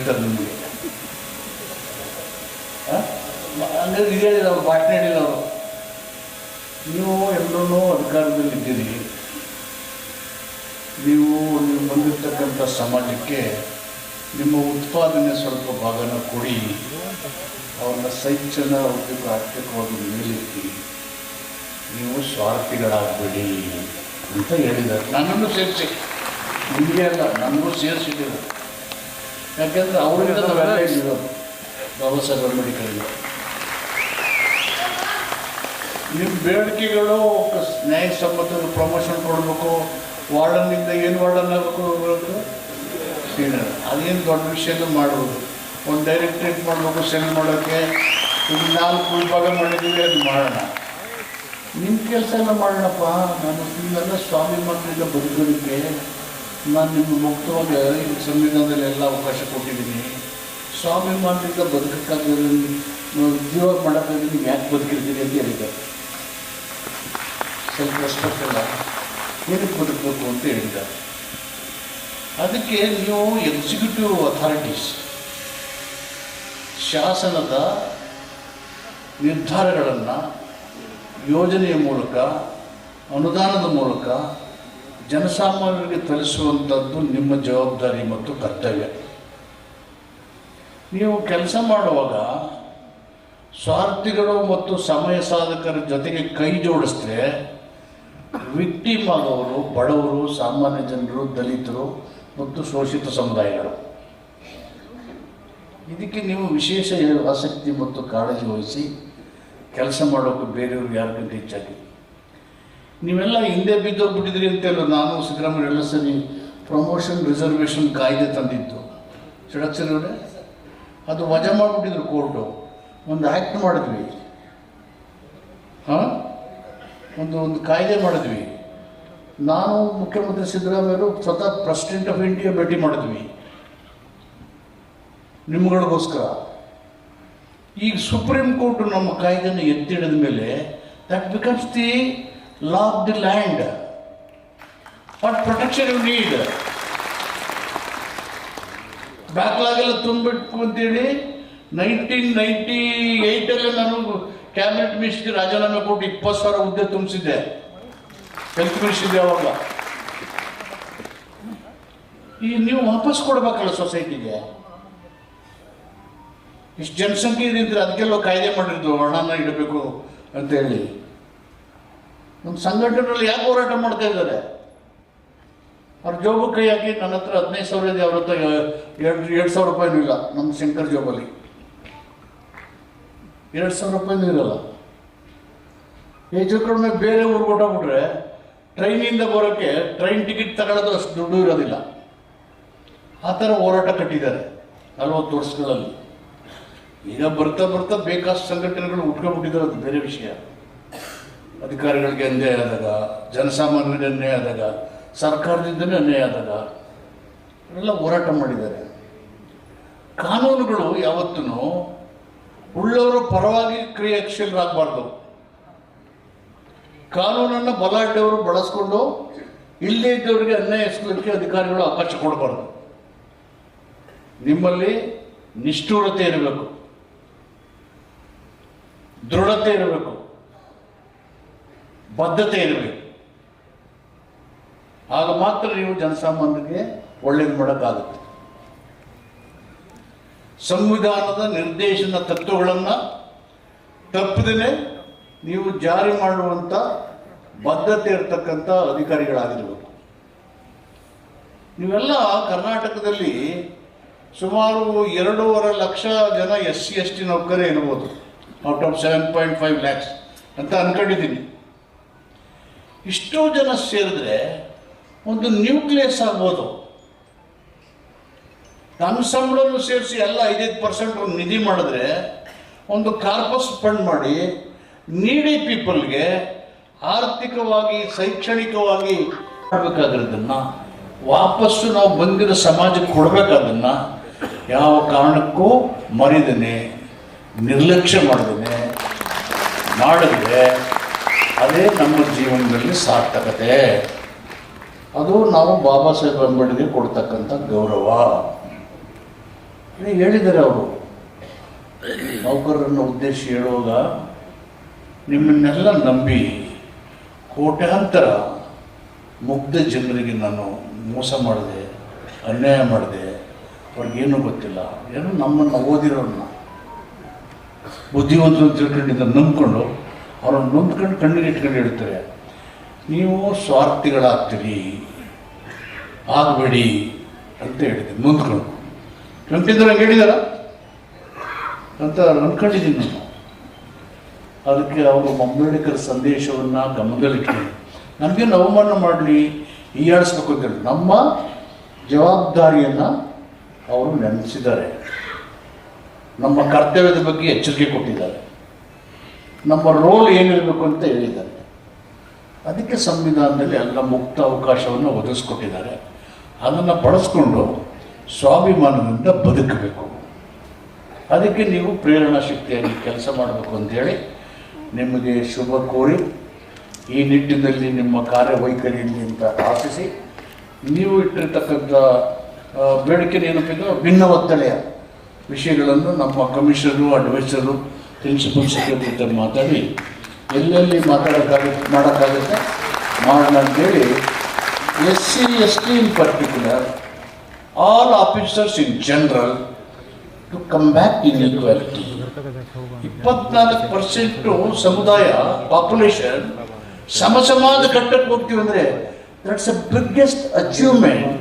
ಹೇಳ್ತಾರೆ ನಿಮಗೆ. ಹಂಗಾಗಿ ಇದು ಹೇಳಿಲ್ಲ ಅವರು, ಭಾಷಣ ಹೇಳಿಲ್ಲ ಅವರು. ನೀವು ಎಲ್ಲರೂ ಅಧಿಕಾರದಲ್ಲಿದ್ದೀರಿ, ನೀವು ಬಂದಿರ್ತಕ್ಕಂಥ ಸಮಾಜಕ್ಕೆ ನಿಮ್ಮ ಉತ್ಪಾದನೆ ಸ್ವಲ್ಪ ಭಾಗನ ಕೊಡಿ, ಅವ್ರನ್ನ ಸೈಚನ ಆರ್ಥಿಕವಾಗಿ ಮೇಲೆತ್ತಿ, ನೀವು ಸ್ವಾರ್ಥಿಗಳಾಗಬೇಡಿ ಅಂತ ಹೇಳಿದ್ದಾರೆ. ನನ್ನನ್ನು ಸೇರಿಸಿ, ನಿಮಗೆ ಅಲ್ಲ ನನಗೂ ಸೇರಿಸಿದ್ದೀರ. ಯಾಕೆಂದರೆ ಅವರಿಂದ ನಾವೆಲ್ಲ ಇರೋದು ಬಾಬಾ ಸಾಹೇಬ್ ಅಂಬೇಡ್ಕರ್ಗೆ. ನಿಮ್ಮ ಬೇಡಿಕೆಗಳು ನ್ಯಾಯಸಮ್ಮತ ಪ್ರಮೋಷನ್ ಕೊಡಬೇಕು, ವಾರ್ಡನ್ನಿಂದ ಏನು ವಾರ್ಡನ್ ಆಗಬೇಕು ಸೀನಿಯರ್, ಅದೇನು ದೊಡ್ಡ ವಿಷಯನೂ ಮಾಡ್ಬೋದು. ಒಂದು ಡೈರೆಕ್ಟ್ರೇಟ್ ಮಾಡಬೇಕು ಸೆಂಡ್ ಮಾಡೋಕ್ಕೆ, ಈಗ 4 ವಿಭಾಗ ಮಾಡಿದ್ದೀವಿ, ಅದು ಮಾಡೋಣ. ನಿಮ್ಮ ಕೆಲಸ ಎಲ್ಲ ಮಾಡೋಣಪ್ಪ. ನಾನು ನಿಮ್ಮೆಲ್ಲ ಸ್ವಾಭಿಮಾನದಿಂದ ಬದುಕೋದಕ್ಕೆ ನಾನು ನಿಮ್ಮ ಮುಕ್ತವಾಗಿ ಸಂವಿಧಾನದಲ್ಲಿ ಎಲ್ಲ ಅವಕಾಶ ಕೊಟ್ಟಿದ್ದೀನಿ. ಸ್ವಾಭಿಮಾನದಿಂದ ಬದುಕಕ್ಕಾಗಿ ಜೀವ ಮಾಡೋಕ್ಕಾಗಿ ನೀವು ಯಾಕೆ ಬದುಕಿರ್ತೀರಿ ಅಂತ ಹೇಳಿದ್ದಾರೆ. ಸ್ವಲ್ಪ ರೆಸ್ಪೆಕ್ಟ್ ಎಲ್ಲ ಏನಕ್ಕೆ ಬದುಕಬೇಕು ಅಂತ ಹೇಳಿದ್ದಾರೆ. ಅದಕ್ಕೆ ನೀವು ಎಕ್ಸಿಕ್ಯೂಟಿವ್ ಅಥಾರಿಟೀಸ್ ಶಾಸನದ ನಿರ್ಧಾರಗಳನ್ನು ಯೋಜನೆಯ ಮೂಲಕ, ಅನುದಾನದ ಮೂಲಕ ಜನಸಾಮಾನ್ಯರಿಗೆ ತಲುಪಿಸುವಂಥದ್ದು ನಿಮ್ಮ ಜವಾಬ್ದಾರಿ ಮತ್ತು ಕರ್ತವ್ಯ. ನೀವು ಕೆಲಸ ಮಾಡುವಾಗ ಸ್ವಾರ್ಥಿಗಳು ಮತ್ತು ಸಮಯ ಸಾಧಕರ ಜೊತೆಗೆ ಕೈ ಜೋಡಿಸಿದ್ರೆ ವಿಕ್ಟಿಮ್ ಆಗೋರು ಬಡವರು, ಸಾಮಾನ್ಯ ಜನರು, ದಲಿತರು ಮತ್ತು ಶೋಷಿತ ಸಮುದಾಯಗಳು. ಇದಕ್ಕೆ ನೀವು ವಿಶೇಷ ಆಸಕ್ತಿ ಮತ್ತು ಕಾಳಜಿ ವಹಿಸಿ ಕೆಲಸ ಮಾಡೋಕ್ಕೆ ಬೇರೆಯವ್ರಿಗೆ ಯಾರಿಗಿಂತ ಹೆಚ್ಚಾಗಿ. ನೀವೆಲ್ಲ ಹಿಂದೆ ಬಿದ್ದೋಗ್ಬಿಟ್ಟಿದ್ರಿ ಅಂತೆಲ್ಲ. ನಾನು ಸಿದ್ದರಾಮಯ್ಯ ಎಲ್ಲ ಸರಿ ಪ್ರಮೋಷನ್ ರಿಸರ್ವೇಷನ್ ಕಾಯ್ದೆ ತಂದಿದ್ದು ಷಡಕ್ಷರವರೇ, ಅದು ವಜಾ ಮಾಡಿಬಿಟ್ಟಿದ್ರು ಕೋರ್ಟು. ಒಂದು ಆ್ಯಕ್ಟ್ ಮಾಡಿದ್ವಿ, ಒಂದು ಕಾಯ್ದೆ ಮಾಡಿದ್ವಿ. ನಾನು ಮುಖ್ಯಮಂತ್ರಿ ಸಿದ್ದರಾಮಯ್ಯರು ಸ್ವತಃ ಪ್ರೆಸಿಡೆಂಟ್ ಆಫ್ ಇಂಡಿಯಾ ಭೇಟಿ ಮಾಡಿದ್ವಿ ನಿಮ್ಗಳಿಗೋಸ್ಕರ. ಈಗ ಸುಪ್ರೀಂ ಕೋರ್ಟ್ ನಮ್ಮ ಕಾಯ್ದೆಯನ್ನು ಎತ್ತಿಡಿದ ಮೇಲೆ that becomes the law of the land. What protection you need? ಬ್ಯಾಕ್ಲಾಗೆಲ್ಲ ತುಂಬಿಟ್ಟು ಅಂತೇಳಿ 1998 ನಾನು ಕ್ಯಾಬಿನೆಟ್ ಮಿನಿಸ್ಟ್ರಿಗೆ ರಾಜೀನಾಮೆ ಕೊಟ್ಟು 20,000 ಹುದ್ದೆ ತುಂಬಿಸಿದ್ದೆ, ಹೆಲ್ತ್ ಮಿನಿಸ್ಟ್ರಿಗೆ. ಅವಾಗ ಈಗ ನೀವು ವಾಪಸ್ ಕೊಡ್ಬೇಕಲ್ಲ ಸೊಸೈಟಿಗೆ. ಇಷ್ಟು ಜನಸಂಖ್ಯೆ ಇದ್ರೆ ಅದಕ್ಕೆಲ್ಲ ಕಾಯ್ದೆ ಮಾಡಿದ್ದು ಹಣನ ಇಡಬೇಕು ಅಂತೇಳಿ. ನಮ್ಮ ಸಂಘಟನೆಯಲ್ಲಿ ಯಾಕೆ ಹೋರಾಟ ಮಾಡ್ತಾ ಇದ್ದಾರೆ? ಅವ್ರ ಜೋಬು ಕೈ ಹಾಕಿ ನನ್ನ ಹತ್ರ 15,000 ಇದೆ, ಅವ್ರ ಹತ್ರ 2,000 ರೂಪಾಯಿನೂ ಇಲ್ಲ. ನಮ್ಮ ಶಂಕರ್ ಜೋಬಲ್ಲಿ 2,000 ರೂಪಾಯಿನೂ ಇರಲ್ಲ. ಹೆಚ್ಚು ಕಡಿಮೆ ಬೇರೆ ಊರಿಗೆ ಹೊಟ್ಟೋಗ್ಬಿಟ್ರೆ ಟ್ರೈನಿಂದ ಬರೋಕ್ಕೆ ಟ್ರೈನ್ ಟಿಕೆಟ್ ತಗೊಳ್ಳೋದು ಅಷ್ಟು ದುಡ್ಡು ಇರೋದಿಲ್ಲ. ಆ ಥರ ಹೋರಾಟ ಕಟ್ಟಿದ್ದಾರೆ 40 ವರ್ಷಗಳಲ್ಲಿ. ಈಗ ಬರ್ತಾ ಬರ್ತಾ ಬೇಕಾದಷ್ಟು ಸಂಘಟನೆಗಳು ಉಟ್ಕೊಂಡ್ಬಿಟ್ಟಿದ್ದಾರೆ, ಅದು ಬೇರೆ ವಿಷಯ. ಅಧಿಕಾರಿಗಳಿಗೆ ಅನ್ಯಾಯ ಆದಾಗ, ಜನಸಾಮಾನ್ಯರಿಗೆ ಅನ್ಯಾಯ ಆದಾಗ, ಸರ್ಕಾರದಿಂದಲೇ ಅನ್ಯಾಯ ಆದಾಗ ಅವರೆಲ್ಲ ಹೋರಾಟ ಮಾಡಿದ್ದಾರೆ. ಕಾನೂನುಗಳು ಯಾವತ್ತೂ ಉಳ್ಳವರ ಪರವಾಗಿ ಕ್ರಿಯಾಶೀಲರಾಗಬಾರ್ದು. ಕಾನೂನನ್ನು ಬಲಾಢ್ಯವರು ಬಳಸ್ಕೊಂಡು ಇಲ್ಲೇ ಇದ್ದವರಿಗೆ ಅನ್ಯಾಯ ಎಸಗಲಿಕ್ಕೆ ಅಧಿಕಾರಿಗಳು ಅವಕಾಶ ಕೊಡಬಾರ್ದು. ನಿಮ್ಮಲ್ಲಿ ನಿಷ್ಠೂರತೆ ಇರಬೇಕು, ದೃಢತೆ ಇರಬೇಕು, ಬದ್ಧತೆ ಇರಬೇಕು. ಆಗ ಮಾತ್ರ ನೀವು ಜನಸಾಮಾನ್ಯರಿಗೆ ಒಳ್ಳೇದು ಮಾಡೋಕ್ಕಾಗುತ್ತೆ. ಸಂವಿಧಾನದ ನಿರ್ದೇಶನ ತತ್ವಗಳನ್ನು ತಪ್ಪದೇ ನೀವು ಜಾರಿ ಮಾಡುವಂಥ ಬದ್ಧತೆ ಇರತಕ್ಕಂಥ ಅಧಿಕಾರಿಗಳಾಗಿರಬೇಕು. ನೀವೆಲ್ಲ ಕರ್ನಾಟಕದಲ್ಲಿ ಸುಮಾರು 2.5 ಲಕ್ಷ ಜನ SC/ST ನೌಕರೇ ಇರ್ಬೋದು, ಔಟ್ ಆಫ್ 7.5 ಲ್ಯಾಕ್ಸ್ ಅಂತ ಅಂದ್ಕೊಂಡಿದ್ದೀನಿ. ಇಷ್ಟೋ ಜನ ಸೇರಿದ್ರೆ ಒಂದು ನ್ಯೂಕ್ಲಿಯಸ್ ಆಗ್ಬೋದು. ನನ್ನ ಸಂಬಳನೂ ಸೇರಿಸಿ ಎಲ್ಲ 5% ಒಂದು ನಿಧಿ ಮಾಡಿದ್ರೆ, ಒಂದು ಕಾರ್ಪಸ್ ಫಂಡ್ ಮಾಡಿ ನೀಡಿ ಪೀಪಲ್ಗೆ ಆರ್ಥಿಕವಾಗಿ, ಶೈಕ್ಷಣಿಕವಾಗಿ ಮಾಡಬೇಕಾಗಿರೋದನ್ನು ವಾಪಸ್ಸು ನಾವು ಬಂದಿರೋ ಸಮಾಜಕ್ಕೆ ಕೊಡಬೇಕಾದನ್ನು ಯಾವ ಕಾರಣಕ್ಕೂ ಮರಿದೇನೆ, ನಿರ್ಲಕ್ಷ್ಯ ಮಾಡಿದ್ರೆ ಅದೇ ನಮ್ಮ ಜೀವನದಲ್ಲಿ ಸಾರ್ಥಕತೆ. ಅದು ನಾವು ಬಾಬಾ ಸಾಹೇಬ್ ಅಂಬೇಡ್ಕರ್ಗೆ ಕೊಡ್ತಕ್ಕಂಥ ಗೌರವ. ಹೇಳಿದ್ದಾರೆ ಅವರು ನೌಕರರನ್ನು ಉದ್ದೇಶಿಸಿ ಹೇಳುವಾಗ, ನಿಮ್ಮನ್ನೆಲ್ಲ ನಂಬಿ ಕೋಟ್ಯಾಂತರ ಮುಗ್ಧ ಜನರಿಗೆ ನಾನು ಮೋಸ ಮಾಡಿದೆ, ಅನ್ಯಾಯ ಮಾಡಿದೆ, ಅವ್ರಿಗೇನು ಗೊತ್ತಿಲ್ಲ, ಏನೋ ನಮ್ಮನ್ನು ಓದಿರೋನ್ನ ಬುದ್ಧಿವಂತರು ತಿಳ್ಕೊಂಡಿದ್ದ ನಂಬ್ಕೊಂಡು ಅವ್ರನ್ನ ನೊಂದ್ಕೊಂಡು ಕಣ್ಣಿಗೆ ಇಟ್ಕೊಂಡು ಹೇಳ್ತಾರೆ, ನೀವು ಸ್ವಾರ್ಥಿಗಳಾಗ್ತೀರಿ, ಆಗಬೇಡಿ ಅಂತ ಹೇಳಿದೆ. ನೊಂದ್ಕೊಂಡು ನಂಬಿದ್ರೆ ಹೇಳಿದಾರ ಅಂತ ಅಂದ್ಕೊಂಡಿದ್ದೀನಿ ನಾನು. ಅದಕ್ಕೆ ಅವರು ಅಂಬೇಡ್ಕರ್ ಸಂದೇಶವನ್ನು ಗಮನದಲ್ಲಿಟ್ಕೊಂಡು ನಮಗೇನು ಅವಮಾನ ಮಾಡಲಿ, ಹೀಯಾಳಿಸ್ಬೇಕು ಅಂತೇಳಿ ನಮ್ಮ ಜವಾಬ್ದಾರಿಯನ್ನು ಅವರು ನೆನೆಸಿದ್ದಾರೆ. ನಮ್ಮ ಕರ್ತವ್ಯದ ಬಗ್ಗೆ ಎಚ್ಚರಿಕೆ ಕೊಟ್ಟಿದ್ದಾರೆ. ನಮ್ಮ ರೋಲ್ ಏನಿರಬೇಕು ಅಂತ ಹೇಳಿದ್ದಾರೆ. ಅದಕ್ಕೆ ಸಂವಿಧಾನದಲ್ಲಿ ಎಲ್ಲ ಮುಕ್ತ ಅವಕಾಶವನ್ನು ಒದಗಿಸ್ಕೊಟ್ಟಿದ್ದಾರೆ. ಅದನ್ನು ಬಳಸ್ಕೊಂಡು ಸ್ವಾಭಿಮಾನದಿಂದ ಬದುಕಬೇಕು. ಅದಕ್ಕೆ ನೀವು ಪ್ರೇರಣಾ ಶಕ್ತಿಯಾಗಿ ಕೆಲಸ ಮಾಡಬೇಕು ಅಂತೇಳಿ ನಿಮಗೆ ಶುಭ ಕೋರಿ, ಈ ನಿಟ್ಟಿನಲ್ಲಿ ನಿಮ್ಮ ಕಾರ್ಯವೈಖರಿಯಲ್ಲಿ ಅಂತ ಆಶಿಸಿ, ನೀವು ಇಟ್ಟಿರ್ತಕ್ಕಂಥ ಬೇಡಿಕೆ ಏನಪ್ಪಿದ್ರು ಭಿನ್ನ ಒತ್ತಳೆಯ ವಿಷಯಗಳನ್ನು ನಮ್ಮ ಕಮಿಷನರು, ಅಡ್ವೈಸರು, ಪ್ರಿನ್ಸಿಪಲ್ ಸೆಕ್ರೆಟರಿ ಮಾತಾಡಿ ಎಲ್ಲೆಲ್ಲಿ ಮಾಡೋಕ್ಕಾಗುತ್ತೆ ಮಾಡೋಣ ಅಂತೇಳಿ, SC ST in particular, all officers in general to come back in equality. 24% ಸಮುದಾಯ ಪಾಪ್ಯುಲೇಷನ್ ಸಮಾಜ ಕಟ್ಟಕ್ಕೆ ಹೋಗ್ತೀವಿ ಅಂದರೆ ದಟ್ಸ್ ಅ ಬಿಗ್ಗೆಸ್ಟ್ ಅಚೀವ್ಮೆಂಟ್